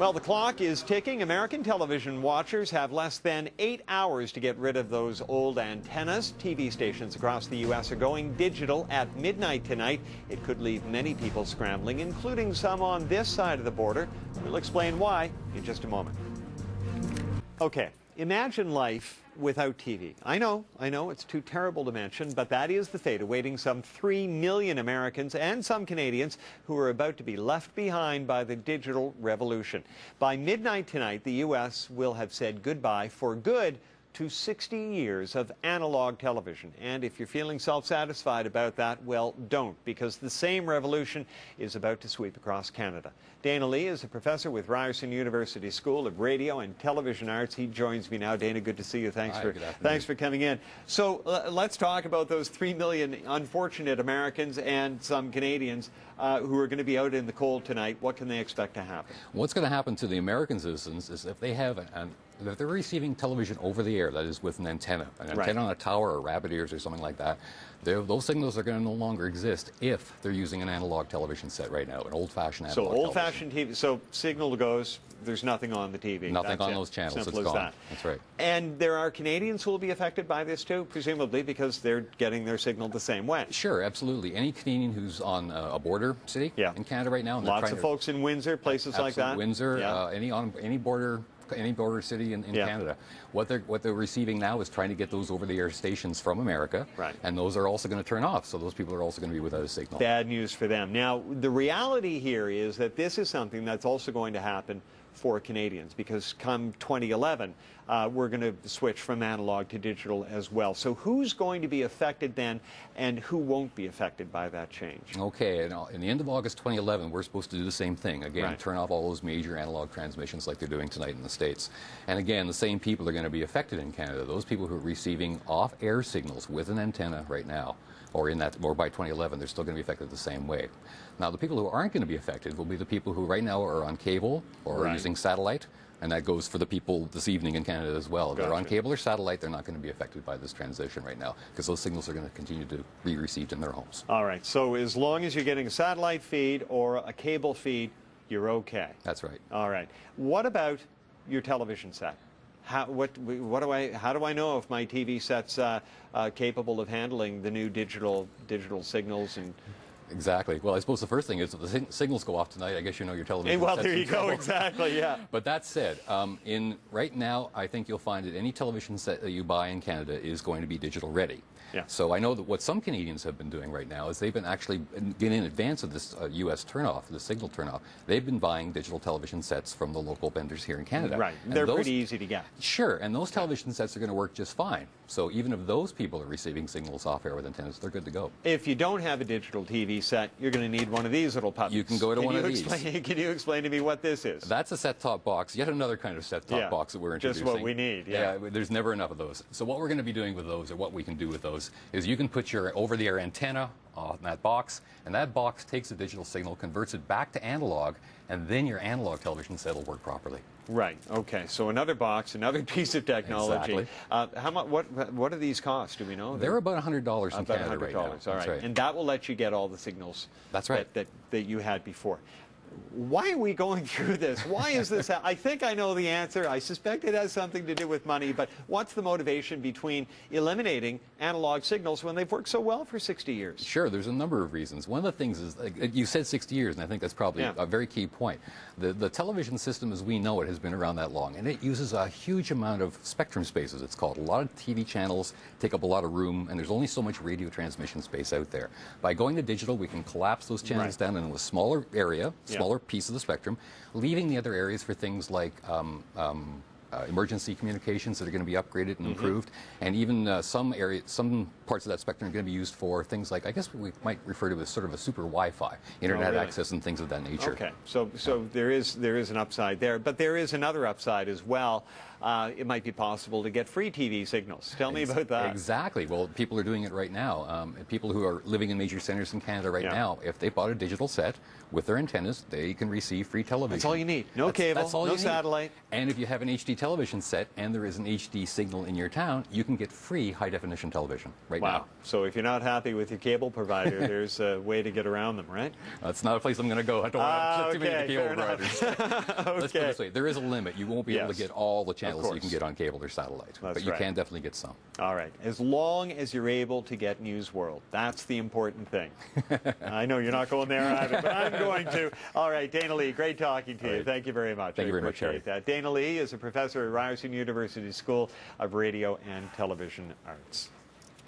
Well, the clock is ticking. American television watchers have less than 8 hours to get rid of those old antennas. TV stations across the U.S. are going digital at midnight tonight. It could leave many people scrambling, including some on this side of the border. We'll explain why in just a moment. Okay, imagine life without TV. I know, it's too terrible to mention, but that is the fate awaiting some 3 million Americans and some Canadians who are about to be left behind by the digital revolution. By midnight tonight, the U.S. will have said goodbye for good to 60 years of analog television. And if you're feeling self-satisfied about that, well, don't, because the same revolution is about to sweep across Canada. Dana Lee is a professor with Ryerson University School of Radio and Television Arts. He joins me now. Dana, good to see you. Thanks for coming in. So let's talk about those 3 million unfortunate Americans and some Canadians who are going to be out in the cold tonight. What can they expect to happen? What's going to happen to the American citizens is if they have if they're receiving television over the air, that is with an antenna on a tower or rabbit ears or something like that, those signals are going to no longer exist if they're using an analog television set right now, an old-fashioned analog television. So old-fashioned TV, so signal goes, there's nothing on the TV. Nothing on those channels, it's gone. That's right. And there are Canadians who will be affected by this too, presumably because they're getting their signal the same way. Sure, absolutely. Any Canadian who's on a border city in Canada right now. And lots of folks in Windsor, places like that. Windsor, any border city in Canada. What they're receiving now is trying to get those over-the-air stations from America, and those are also going to turn off, so those people are also going to be without a signal. Bad news for them. Now, the reality here is that this is something that's also going to happen for Canadians, because come 2011, we're going to switch from analog to digital as well. So who's going to be affected then, and who won't be affected by that change? Okay, in the end of August 2011, we're supposed to do the same thing. Again, turn off all those major analog transmissions like they're doing tonight in the States. And again, the same people are going to be affected in Canada. Those people who are receiving off-air signals with an antenna right now, or by 2011, they're still going to be affected the same way. Now, the people who aren't going to be affected will be the people who right now are on cable or are using satellite, and that goes for the people this evening in Canada as well. If they're on cable or satellite, they're not going to be affected by this transition right now, because those signals are going to continue to be received in their homes. All right, so as long as you're getting a satellite feed or a cable feed, you're okay. That's right. All right. What about your television set? How do I know if my TV set's capable of handling the new digital signals? And exactly. Well, I suppose the first thing is if the signals go off tonight, I guess you know your television. Well, there you go. Exactly. Yeah. But that said, right now, I think you'll find that any television set that you buy in Canada is going to be digital ready. Yeah. So I know that what some Canadians have been doing right now is they've been actually getting in advance of this U.S. turnoff, the signal turnoff. They've been buying digital television sets from the local vendors here in Canada. Right. They're pretty easy to get. Sure. And those television sets are going to work just fine. So even if those people are receiving signals off air with antennas, they're good to go. If you don't have a digital TV set, you're going to need one of these little puppies. You can go to one of these. Can you explain to me what this is? That's a set-top box, yet another kind of set-top box that we're introducing. Just what we need. Yeah. There's never enough of those. So what we're going to be doing with those, or what we can do with those, is you can put your over-the-air antenna on that box, and that box takes a digital signal, converts it back to analog, and then your analog television set will work properly. Right. Okay. So another box, another piece of technology. Exactly. How much? What do these cost? Do we know? They're about $100 in Canada right now. All right. And that will let you get all the signals. That's right. That you had before. Why are we going through this? Why is this? I think I know the answer. I suspect it has something to do with money, but what's the motivation between eliminating analog signals when they've worked so well for 60 years? Sure, there's a number of reasons. One of the things is, you said 60 years, and I think that's probably a very key point. The television system as we know it has been around that long, and it uses a huge amount of spectrum space, as it's called. A lot of TV channels take up a lot of room, and there's only so much radio transmission space out there. By going to digital, we can collapse those channels down into a smaller area, smaller piece of the spectrum, leaving the other areas for things like emergency communications that are going to be upgraded and improved, and even some parts of that spectrum are going to be used for things like, I guess we might refer to as sort of a super Wi-Fi, internet access and things of that nature. Okay, so there is an upside there, but there is another upside as well. it might be possible to get free TV signals. Tell me about that. Exactly. Well, people are doing it right now. People who are living in major centers in Canada right now, if they bought a digital set with their antennas, they can receive free television. That's all you need. No cable, no satellite. And if you have an HD television set and there is an HD signal in your town, you can get free high-definition television right now. Wow. So if you're not happy with your cable provider, there's a way to get around them, right? That's not a place I'm going to go. I don't want to too many cable providers. Let's put it this way. There is a limit. You won't be able to get all the channels you can get on cable or satellite. But you can definitely get some. All right. As long as you're able to get Newsworld. That's the important thing. I know you're not going there either, but I'm going to. All right, Dana Lee, great talking to you. Thank you very much. Thank you very much, Harry. Dana Lee is a professor at Ryerson University School of Radio and Television Arts.